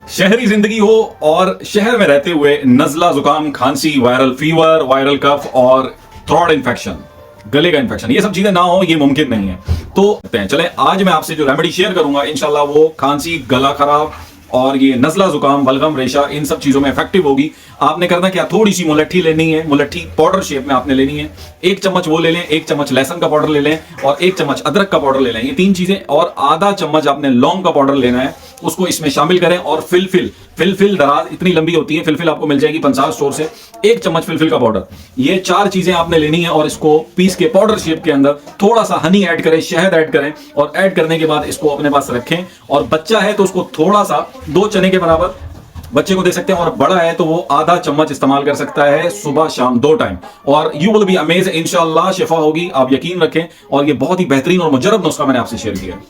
शहरी जिंदगी हो और शहर में रहते हुए नजला, जुकाम, खांसी, वायरल फीवर, वायरल कफ और थ्रोट इन्फेक्शन, गले का इन्फेक्शन, ये सब चीजें ना हो, ये मुमकिन नहीं है। तो चले आज मैं आपसे जो रेमेडी शेयर करूंगा इंशाल्लाह वो खांसी, गला खराब और ये नजला, जुकाम, बलगम, रेशा, इन सब चीजों में इफेक्टिव होगी। आपने करना क्या, थोड़ी सी मुलट्ठी लेनी है, मुलट्ठी पाउडर शेप में आपने लेनी है। 1 चम्मच वो ले लें, 1 चम्मच लहसुन का पाउडर ले लें और 1 चम्मच अदरक का पाउडर ले लें, ये 3 चीजें। और आधा चम्मच आपने लौंग का पाउडर लेना है, उसको इसमें शामिल करें। और फिलफिल दराज इतनी लंबी होती है, फिलफिल आपको मिल जाएगी पंसार स्टोर से, 1 चम्मच फिलफिल का पाउडर। ये 4 चीजें आपने लेनी है और इसको पीस के पाउडर शेप के अंदर थोड़ा सा हनी ऐड करें, शहद ऐड करें और ऐड करने के बाद इसको अपने पास रखें। और बच्चा है तो उसको थोड़ा सा 2 चने के बराबर बच्चे को दे सकते हैं, और बड़ा है तो वो आधा चम्मच इस्तेमाल कर सकता है सुबह शाम 2 टाइम। और यू विल बी अमेज, इंशाल्लाह शिफा होगी, आप यकीन रखें। और ये बहुत ही बेहतरीन और मुजरब नुस्खा मैंने आपसे शेयर किया।